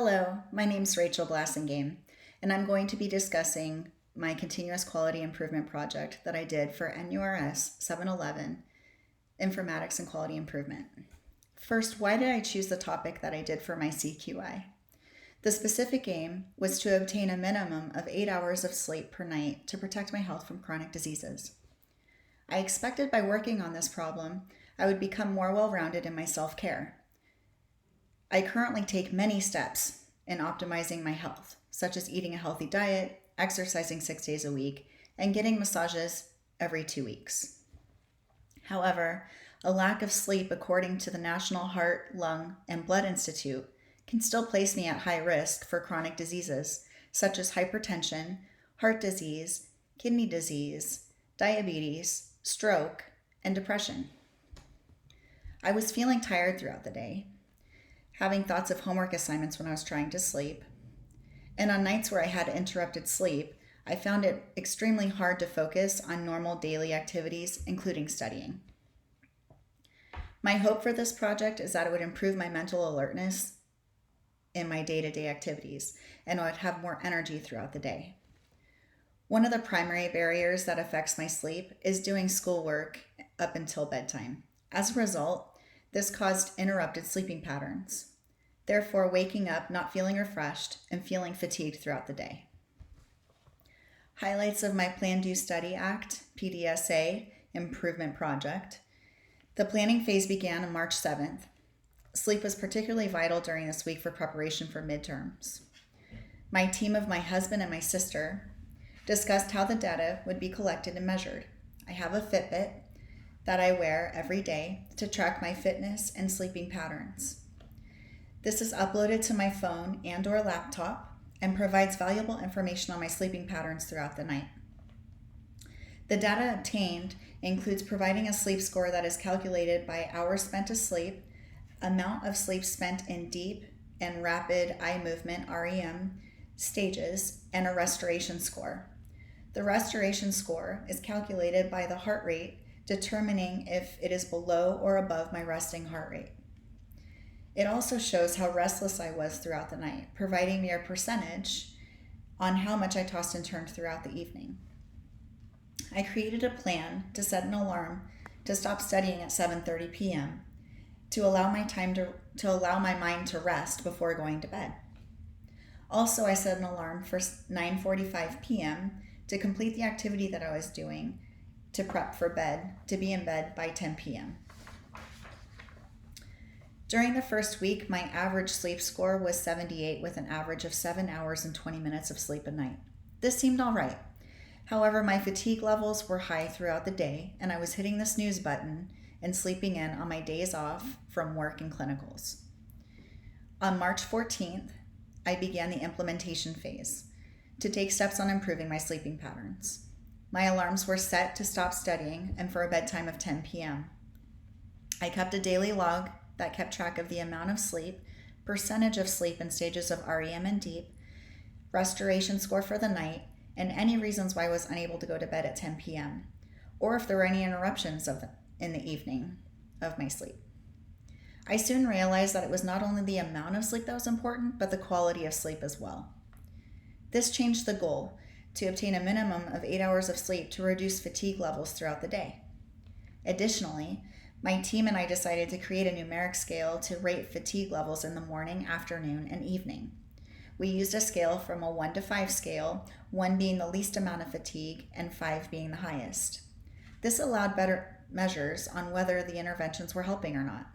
Hello, my name's Rachel Blassingame, and I'm going to be discussing my continuous quality improvement project that I did for NURS 711, Informatics and Quality Improvement. First, why did I choose the topic that I did for my CQI? The specific aim was to obtain a minimum of 8 hours of sleep per night to protect my health from chronic diseases. I expected by working on this problem, I would become more well-rounded in my self-care. I currently take many steps in optimizing my health, such as eating a healthy diet, exercising 6 days a week, and getting massages every 2 weeks. However, a lack of sleep, according to the National Heart, Lung, and Blood Institute, can still place me at high risk for chronic diseases such as hypertension, heart disease, kidney disease, diabetes, stroke, and depression. I was feeling tired throughout the day, having thoughts of homework assignments when I was trying to sleep. And on nights where I had interrupted sleep, I found it extremely hard to focus on normal daily activities, including studying. My hope for this project is that it would improve my mental alertness in my day-to-day activities, and I would have more energy throughout the day. One of the primary barriers that affects my sleep is doing schoolwork up until bedtime. As a result, this caused interrupted sleeping patterns, therefore waking up not feeling refreshed and feeling fatigued throughout the day. Highlights of my Plan Do Study Act, PDSA, improvement project. The planning phase began on March 7th. Sleep was particularly vital during this week for preparation for midterms. My team of my husband and my sister discussed how the data would be collected and measured. I have a Fitbit that I wear every day to track my fitness and sleeping patterns. This is uploaded to my phone and/or laptop and provides valuable information on my sleeping patterns throughout the night. The data obtained includes providing a sleep score that is calculated by hours spent asleep, amount of sleep spent in deep and rapid eye movement REM stages, and a restoration score. The restoration score is calculated by the heart rate, determining if it is below or above my resting heart rate. It also shows how restless I was throughout the night, providing me a percentage on how much I tossed and turned throughout the evening. I created a plan to set an alarm to stop studying at 7:30 p.m. to allow my mind to rest before going to bed. Also, I set an alarm for 9:45 p.m. to complete the activity that I was doing to prep for bed, to be in bed by 10 p.m. During the first week, my average sleep score was 78 with an average of 7 hours and 20 minutes of sleep a night. This seemed all right. However, my fatigue levels were high throughout the day, and I was hitting the snooze button and sleeping in on my days off from work and clinicals. On March 14th, I began the implementation phase to take steps on improving my sleeping patterns. My alarms were set to stop studying and for a bedtime of 10 p.m. I kept a daily log that kept track of the amount of sleep, percentage of sleep, and stages of REM and deep, restoration score for the night, and any reasons why I was unable to go to bed at 10 p.m., or if there were any interruptions in the evening of my sleep. I soon realized that it was not only the amount of sleep that was important, but the quality of sleep as well. This changed the goal to obtain a minimum of 8 hours of sleep to reduce fatigue levels throughout the day. Additionally, my team and I decided to create a numeric scale to rate fatigue levels in the morning, afternoon, and evening. We used a scale from a 1 to 5 scale, 1 being the least amount of fatigue and 5 being the highest. This allowed better measures on whether the interventions were helping or not.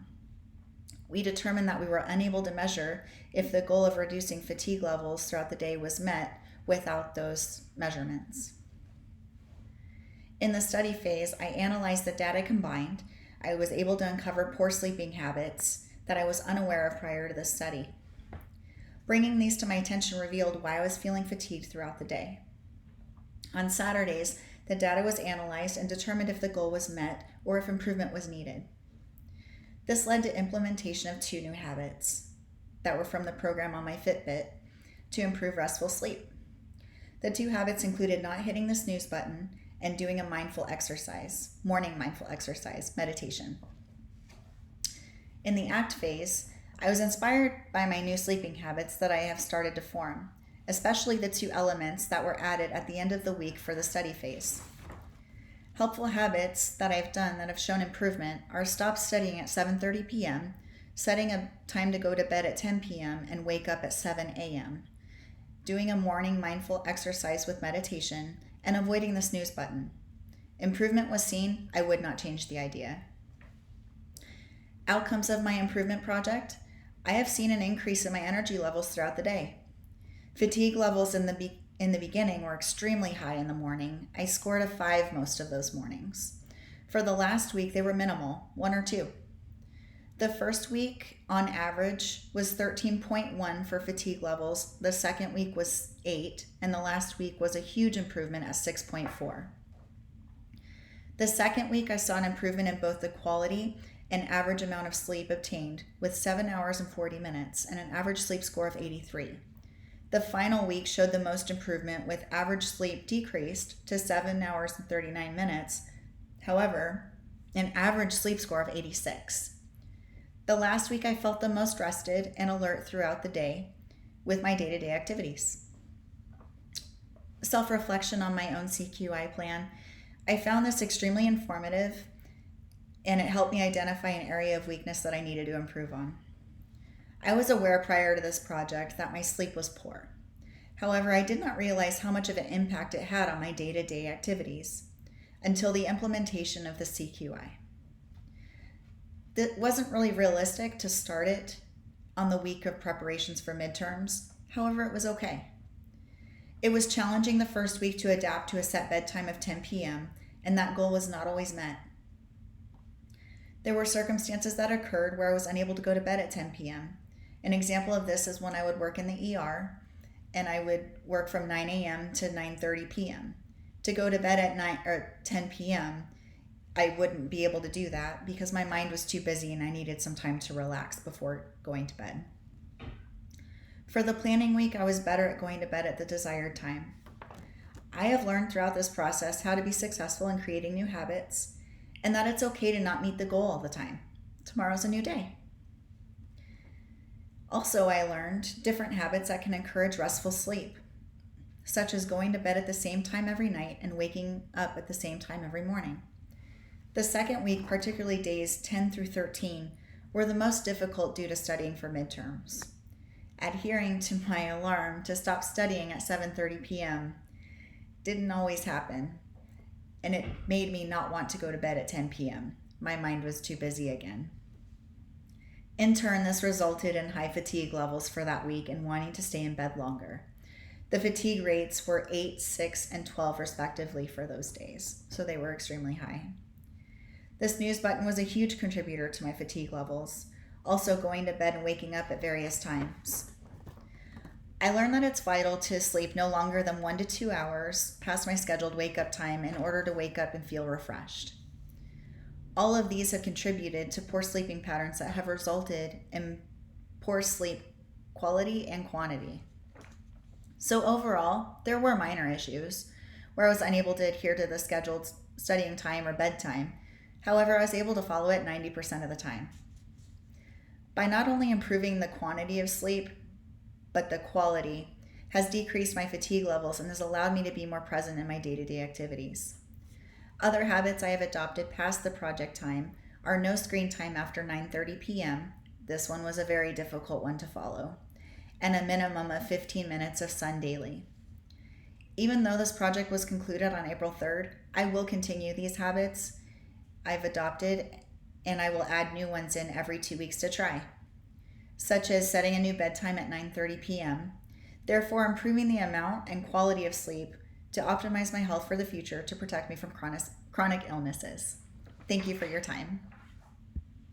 We determined that we were unable to measure if the goal of reducing fatigue levels throughout the day was met without those measurements. In the study phase, I analyzed the data combined. I was able to uncover poor sleeping habits that I was unaware of prior to this study. Bringing these to my attention revealed why I was feeling fatigued throughout the day. On Saturdays, the data was analyzed and determined if the goal was met or if improvement was needed. This led to implementation of 2 new habits that were from the program on my Fitbit to improve restful sleep. The 2 habits included not hitting the snooze button and doing a mindful exercise, morning mindful exercise, meditation. In the ACT phase, I was inspired by my new sleeping habits that I have started to form, especially the 2 elements that were added at the end of the week for the study phase. Helpful habits that I've done that have shown improvement are stop studying at 7:30 p.m., setting a time to go to bed at 10 p.m. and wake up at 7 a.m., doing a morning mindful exercise with meditation, and avoiding the snooze button. Improvement was seen. I would not change the idea. Outcomes of my improvement project: I have seen an increase in my energy levels throughout the day. Fatigue levels in the beginning were extremely high in the morning. I scored a 5 most of those mornings. For the last week, they were minimal, 1 or 2. The first week, on average, was 13.1 for fatigue levels. The second week was 8, and the last week was a huge improvement at 6.4. The second week, I saw an improvement in both the quality and average amount of sleep obtained, with 7 hours and 40 minutes and an average sleep score of 83. The final week showed the most improvement, with average sleep decreased to 7 hours and 39 minutes. However, an average sleep score of 86. The last week I felt the most rested and alert throughout the day with my day-to-day activities. Self-reflection on my own CQI plan. I found this extremely informative, and it helped me identify an area of weakness that I needed to improve on. I was aware prior to this project that my sleep was poor. However, I did not realize how much of an impact it had on my day-to-day activities until the implementation of the CQI. It wasn't really realistic to start it on the week of preparations for midterms. However, it was okay. It was challenging the first week to adapt to a set bedtime of 10 p.m., and that goal was not always met. There were circumstances that occurred where I was unable to go to bed at 10 p.m. An example of this is when I would work in the ER, and I would work from 9 a.m. to 9:30 p.m. To go to bed at 10 p.m., I wouldn't be able to do that because my mind was too busy and I needed some time to relax before going to bed. For the planning week, I was better at going to bed at the desired time. I have learned throughout this process how to be successful in creating new habits, and that it's okay to not meet the goal all the time. Tomorrow's a new day. Also, I learned different habits that can encourage restful sleep, such as going to bed at the same time every night and waking up at the same time every morning. The second week, particularly days 10 through 13, were the most difficult due to studying for midterms. Adhering to my alarm to stop studying at 7:30 p.m. didn't always happen, and it made me not want to go to bed at 10 p.m. My mind was too busy again. In turn, this resulted in high fatigue levels for that week and wanting to stay in bed longer. The fatigue rates were 8, 6, and 12 respectively for those days, so they were extremely high. The snooze button was a huge contributor to my fatigue levels, also going to bed and waking up at various times. I learned that it's vital to sleep no longer than 1 to 2 hours past my scheduled wake-up time in order to wake up and feel refreshed. All of these have contributed to poor sleeping patterns that have resulted in poor sleep quality and quantity. So overall, there were minor issues where I was unable to adhere to the scheduled studying time or bedtime. However, I was able to follow it 90% of the time. By not only improving the quantity of sleep, but the quality has decreased my fatigue levels and has allowed me to be more present in my day-to-day activities. Other habits I have adopted past the project time are no screen time after 9:30 p.m. This one was a very difficult one to follow, and a minimum of 15 minutes of sun daily. Even though this project was concluded on April 3rd, I will continue these habits I've adopted, and I will add new ones in every 2 weeks to try, such as setting a new bedtime at 9:30 p.m., therefore improving the amount and quality of sleep to optimize my health for the future to protect me from chronic illnesses. Thank you for your time.